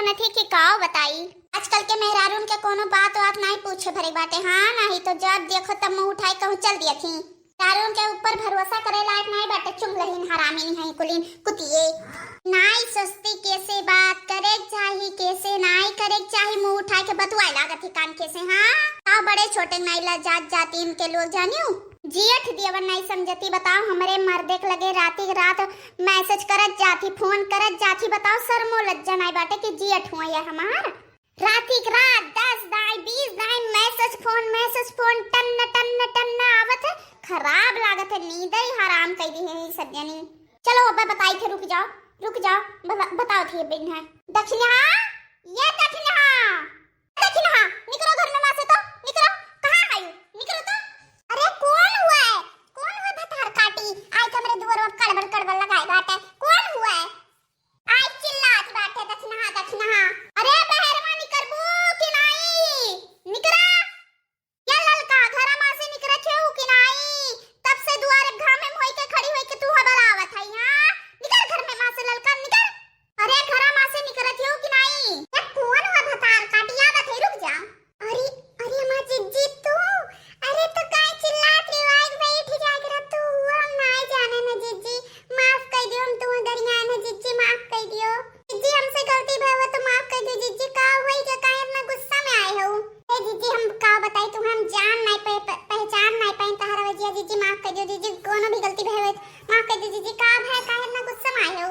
नथी कि काओ बताई। आजकल के मेहरारून के कोनो बात नहीं पूछे भरे बाटे। हाँ नहीं तो जब देखो तब मुंह उठाई कहूं चल दिया थी। मेहरारून के ऊपर भरोसा करे लायक नहीं बाटे। चुगलहीन हरामी नहीं है कुलीन कुतिए। नाई सस्ती कैसे बात करे चाहिए कैसे नाई करे चाहिए मुंह उठा के बतवाई लागत ही कान कैसे। हाँ का बड़े छोटे नाइला जाति इनके लोग जानियो जियठ दियवन नहीं समझती। बताओ हमारे मर्दे के लगे राती रात मैसेज करत जाती फोन करत जाती। बताओ शर्मो लज्जा नहीं बाटे कि जियठ हुआ है हमार राती रात 10 दाई 20 दाई मैसेज फोन टन आवत है। खराब लागत है नींद ही हराम कर दी है सब जनी। चलो अब बताई थे रुक जाओ बताओ थी बिन है दक्षिणा ये दक्षिणा निकलो घर में से तो निकलो। कहां आयु निकलो तो। अरे कौन हुआ बता काटी आई कमरे दुआर पर कड़बड़ लगाए बाटे। कौन हुआ है आई चिल्लात बाटे दक्षिणा। अरे मेहरबानी करबू कि नहीं निकरा या ललका घर में से निकरा छेऊ कि नहीं। तब से दुआर घाम में होई के खड़ी होई के तू हबरावत है। हां निकल घर में मां से ललका निकल। अरे घर में से निकरा छेऊ कि नहीं। ये कौन हुआ बता काटी आवत है रुक जा। अरे मां जिज्जी तू अरे तो काय चिल्लात रे वाई बैठ जागरा तू हम नहीं जाने ना जिज्जी माफ कर दियो। हम तू दरिया ना जिज्जी माफ कर दियो। जिज्जी हमसे गलती भई तो माफ कर दियो। जिज्जी का होई के काहे इतना गुस्सा में आए हो। ए जिज्जी हम का बताई तू हम जान नहीं पहचान नहीं पाई तहरा वजह। जिज्जी माफ कर दियो। जिज्जी कोनो भी गलती भई माफ कर दियो। जिज्जी का है काहे इतना गुस्सा में आए हो।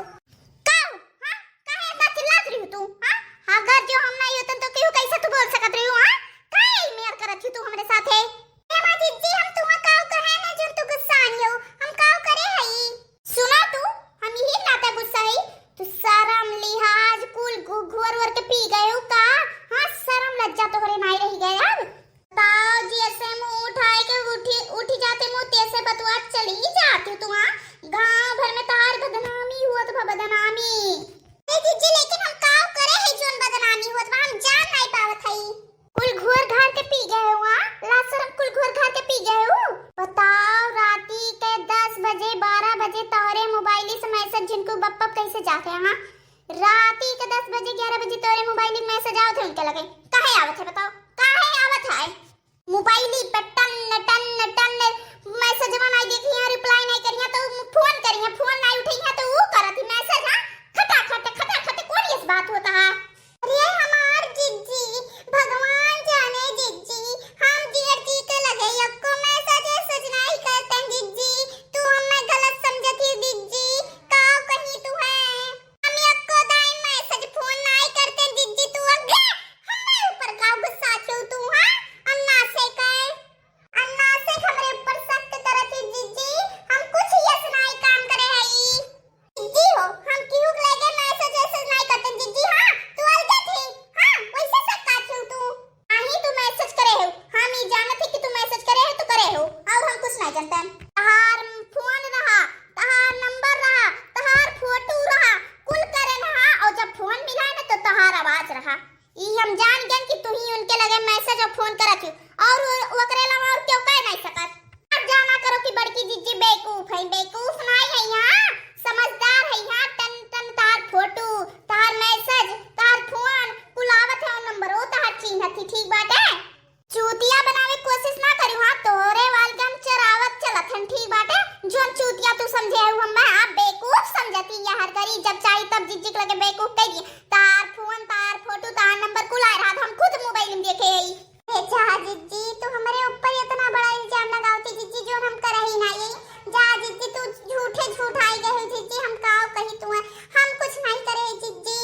का हां काहे इतना चिल्लात रही हो तू। हां अगर जो हम नहीं होतन तो क्यों कैसे तू बोल सकत रही हो। हां काहे मेयर करत थी तू हमरे साथे। ए मां जिज्जी हम तू काओ कहे ना जो तू गुस्सा आनियो हम काओ करे हई। सुनो तू हम यही नाता गुस्सा है तू शर्म लिहाज कुल घुर के पी गए हो का। हां शर्म लज्जा तो करे नहीं रही गए अब। बताओ जी ऐसे मुंह उठाए के उठी जाते मुंह तैसे बतवा चली जाती तू। हां गांव भर में तार बदनामी हुआ तो बदनामी। ए जिज्जी लेकिन हम काओ करे है जोन बदनामी हुआ हम जान नहीं पावत हई। कुल घोर घाट के पी गए हो। ला शर्म कुल घोर घाट के पी गए हो। बताओ राती के 10 बजे 12 बजे तोरे मोबाइल से मैसेज जिनको बप्पा कैसे जाते हैं। राती के 10 बजे 11 बजे तोरे मोबाइल में मैसेज आवत है उनके लगे काहे आवत है। बताओ काहे आवत है मोबाइल पे टन मैसेज बनाई देखी है रिप्लाई नहीं करिया तो फोन नहीं उठी है तो वो करत मैसेज। हां खटा कौन इस बात होता है। अरे हमार जिज्जी भगवान जाने जिज्जी हम जी के लगे यक्को मैसेज नहीं करते जिज्जी। तू हमें गलत समझती जिज्जी का कहीं तू है हम यक्को दाई मैसेज फोन नहीं करते जिज्जी। तू अगे हमारे ऊपर का गुस्सा छो तू। हां अन्ना से हमरे ऊपर सख्त तरह जिज्जी हम कुछ यस नहीं काम करे हई जिज्जी हो हम क्यों लगे मैसेज नहीं करते जिज्जी। हां तू अलग थी। हां वैसे सब का छो तू नहीं तू मैसेज करे हो। हम ही जानत है कि तू मैसेज करे हो तो करे हो अब हम कुछ नहीं जानते। तहार फोन रहा तहार नंबर रहा तहार फोटो रहा कुल करे रहा और जब फोन मिला ना तो तहार आवाज रहा। ई हम जान गए कि तू ही उनके लगे मैसेज और फोन करत हो और वो करेला और क्यों कह नहीं सकत। अब जाना करो कि बड़की जिज्जी बेवकूफ नहीं है। यहां समझदार है। यहां टन तार फोटो तार मैसेज तार फोन कुलावत है और नंबर ओ तार ठीक बात है। चूतिया बनावे कोशिश ना करियो। हां तोरे वालगम चरावत चलत हन ठीक बात है। जोन चूतिया तू समझे हूं हम आप बेवकूफ समझती या हर करी जब चाहे तब जिज्जी के लगे बेवकूफ कह दी। तार फोन तार फोटो तार नंबर कुला रहा हम खुद मोबाइल में देखे हई। जा जिज्जी तू हमारे ऊपर इतना बड़ा इल्जाम लगावती जिज्जी जो हम कर ही नहीं। जा जिज्जी तू झूठ आई गए जिज्जी हम काओ कही तू हम कुछ नहीं करे जिज्जी।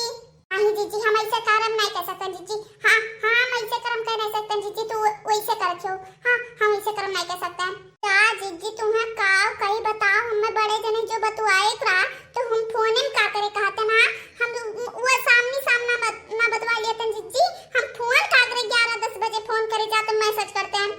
नहीं जिज्जी हम ऐसे काम नहीं कर सकते जिज्जी। हां हम ऐसे कर्म कर नहीं सकते जिज्जी तू वैसे कर छो। हां हम ऐसे कर्म नहीं कर सकते। जा जिज्जी तुम्हें काओ कही बताओ हमें बड़े जने जो बतवाए करा तो हम फोन में का करे कहते ना हम वो सामना ना बतवा लेते जिज्जी। हम फोन का करे 11-10 बजे फोन करे जाते मैसेज करते हैं।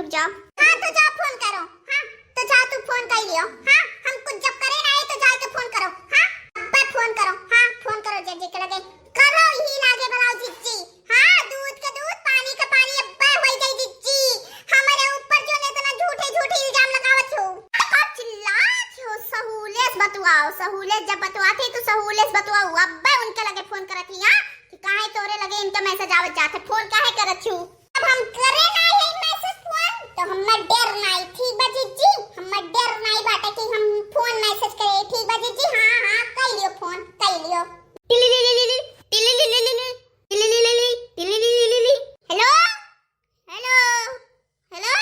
जाओ। हाँ तो जाओ फोन करो। हाँ तो जाओ तू फोन कर लियो। हाँ हम कुछ जब करे ना तो जाके फोन करो। हाँ अब्बा फोन करो। हाँ फोन करो जे के लगे करो ही लागे बनाओ जिज्जी। हाँ दूध का दूध पानी का पानी अब्बा होई गई जिज्जी। हमारे ऊपर जो ने तना झूठे झूठे इल्जाम लगावत हो। अब चिल्लात हो। सहूलेस बतवाओ। सहूलेस जब बतवाती तो सहूलेस बतवाओ। अब्बा उनके लगे फोन करत हिया कि काहे तोरे लगे इनका मैसेज आवत जात फोन काहे करत छु। अब हम करे ना यही मैसेज फोन तो हमें डर नहीं ठीक बा जिज्जी। हमें डर नहीं बाटे कि हम फोन मैसेज करे ठीक बा जिज्जी। हाँ हाँ कर लियो फोन कर लियो। हेलो हेलो हेलो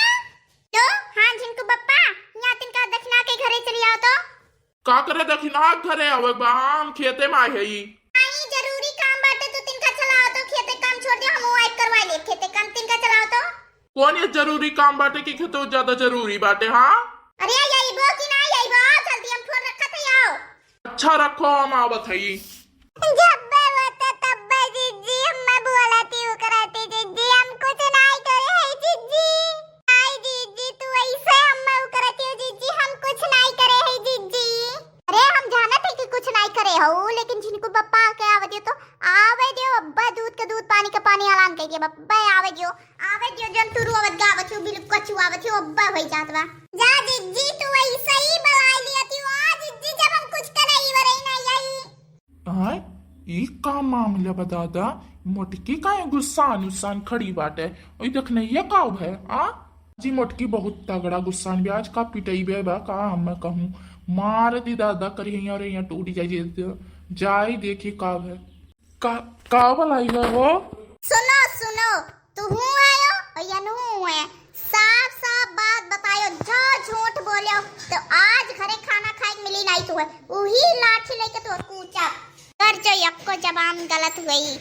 तो हाँ झिंकू बप्पा यहाँ तिनका दक्षिणा के घरे चली आओ तो का करे दक्षिणा घरे आवे बा हम खेते में आए हई। आई जरूरी काम बाटे तो तिनका चलाओ तो खेते काम छोड़ दियो हम वाइट करवा ले खेते काम तिनका चलाओ तो। कौन ये जरूरी काम बाटे की खेतो ज्यादा जरूरी बाटे। हाँ अरे यही बो कि ना यही बो जल्दी हम फोन रखा थे आओ। अच्छा रखो हम आवत हई। जब बता तब जिज्जी हम बोलाती हूँ कराती जिज्जी हम कुछ नहीं करे है जिज्जी। आई जिज्जी तू ऐसे हम कराती हो जिज्जी हम कुछ नहीं करे है जिज्जी। अरे हम जाना थे कि कुछ नहीं करे हो लेकिन जिनको बप्पा के आवे दियो तो आवे दियो अब्बा दूध का दूध पानी का पानी ऐलान कर दिया बप्पा आवे दियो जन तू रोवत गावत हो बिल्कुल कछु आवत हो अब्बा होई जात बा। जा जिज्जी तू ऐसे ही बुला लिया थी आ जिज्जी जब हम कुछ करे ही वरई ना यही। हाय ई का मामला बता दा मोटकी का गुस्सा अनुसान खड़ी बाटे ओई देखने ये काव है। आ जी मोटकी बहुत तगड़ा गुस्सा ब्याज का पिटई बे बा का हम कहूं मार दी दादा करी और यहाँ टूट जाई देखी काव है का लाई है वो। सुनो सुनो तू हूँ आयो और या नू है साफ साफ बात बतायो जो झूठ बोलियो तो आज घरे खाना खाए मिली नहीं तू है वही लाठी लेके तू कूचा कर जो यक्को जबान गलत हुई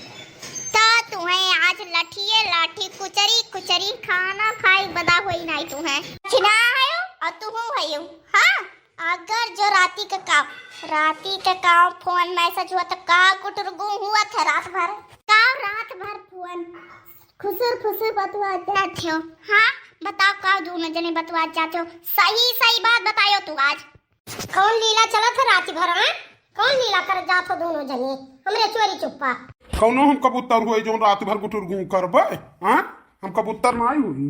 तो तुम्हें आज लठिए लाठी कुचरी कुचरी खाना खाए बदा हुई नहीं तू है छिना आयो और तू हूँ आयो। हाँ अगर जो राती का काम फोन मैसेज हुआ तो का कुटरगु हुआ था रात भर फोन खुसर फुसर बतवा जाते हो। हाँ बताओ का दोनों जने बतवा जाते हो सही बात बतायो तू आज कौन लीला चला था रात भर। हाँ कौन लीला कर जात हो दोनों जने हमरे चोरी चुप्पा कौनो हम कबूतर हुए जो रात भर गुटुर करबे। हाँ हम कबूतर नहीं हुई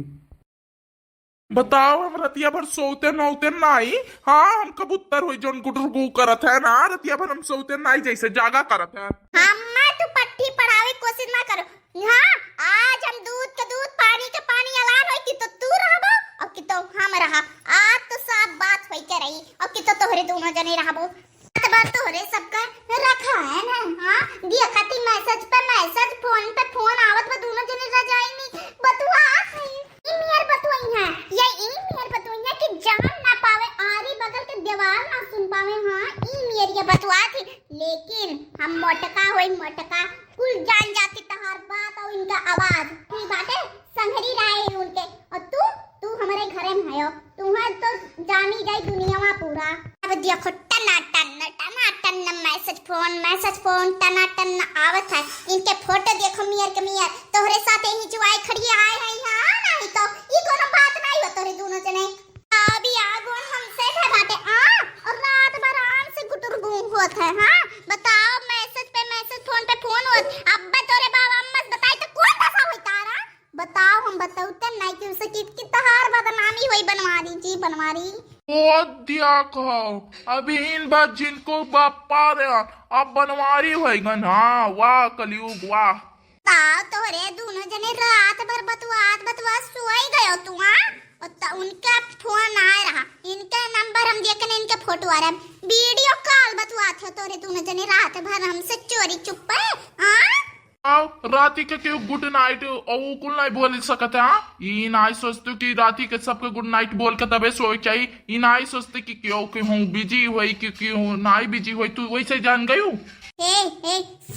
बताओ हम रतिया भर सोते नौते नाई। हाँ हम कबूतर हुई जो गुटर गु करत है ना रतिया भर हम सोते नाई जैसे जागा करत है। हम्मा तू पट्टी पढ़ावे कोशिश ना करो। हाँ आज हम दूध का दूध पानी का पानी ऐलान होई कि तो तू रहबो और कि तो हम रहा आज तो साफ बात होई के रही और कि तो तोहरे दोनों जने रहबो बात तोहरे सबका रखा है ना। हाँ दिया खाती मैसेज फोन पे फोन आवत में दोनों जने रह जाएंगी बतवा ईमेल बतवाई है ये ईमेल बतवाई है कि जान ना पावे आरी बगल के दीवार ना सुन पावे। हाँ ईमेल ये बतवा थी लेकिन हम मोटका कुल जान जाती तहार बात और इनका आवाज ठीक बात है संघरी रहे उनके और तू हमारे घरे में आयो तुम्हें तो जानी गई दुनिया में पूरा। अब देखो टना मैसेज फोन टना आवत है इनके फोटो देखो मियर तोहरे साथे ही जुआई खड़ी आए हैं यहाँ नहीं तो ये कोनो बात नहीं हो तोरे दोनों जने अभी आगोन हमसे है बाटे। और रात भर आराम से गुटर घूम होत है। हाँ बताओ मैसेज फोन पे फोन होत अब तोरे बाबा अम्मा बताई तो कौन दशा होई तारा बताओ हम बताऊ त नहीं कि उसे की तहार बदनामी होई बनवा रही ओ दिया कहो अभी इन बात जिनको बापा रे अब बनवारी होएगा ना वाह कलयुग वाह। ताऊ तोरे दोनों जने रात भर बतवा सोई गयो तू। उनका फोन आ रहा इनका नंबर हम देखने इनके फोटो आ रहा वीडियो कॉल बतवा थे तोरे दोनों जने रात भर हमसे चोरी चुप्पे। राती के क्यों गुड नाइट और कुल नहीं बोल सकते। हाँ ये नहीं सोचते कि राती के सबके गुड नाइट बोल के तबे सोए चाहिए। ये नहीं सोचते कि क्यों हूँ बिजी हुई क्यों नहीं बिजी हुई तू वैसे जान गई हूँ।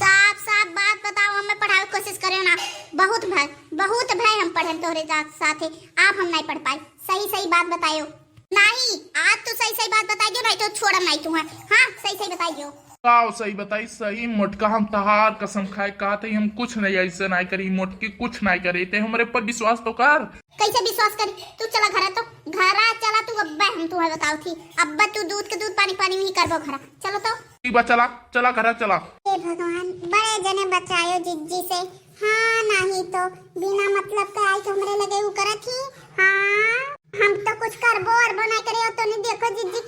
साफ बात बताओ हमें पढ़ावे कोशिश करियो ना बहुत भाई हम पढ़े तोरे साथे आप हम नहीं पढ़ पाए सही बात बताइयो नहीं आज तो सही बात बताइयो नहीं तो छोड़म नहीं तू है। हाँ सही बताइयो। काओ सही बताई सही मोटका हम तहार कसम खाए का थे हम कुछ नहीं ऐसे नहीं करी मोटकी कुछ नहीं करे ते हमारे पर विश्वास तो कर। कैसे विश्वास करी तू चला घरा तो घरा चला तू अब्बा हम तुम्हें बताओ थी अब्बा तू दूध के दूध पानी पानी नहीं करबो घरा चलो तो ठीक बा चला चला घर चला। हे भगवान बड़े जने बचायो जिज्जी से हाँ नहीं तो बिना मतलब के आई तो हमरे लगे उ करत ही हाँ हम तो कुछ करबो और बनाई करे हो तो नहीं देखो जिज्जी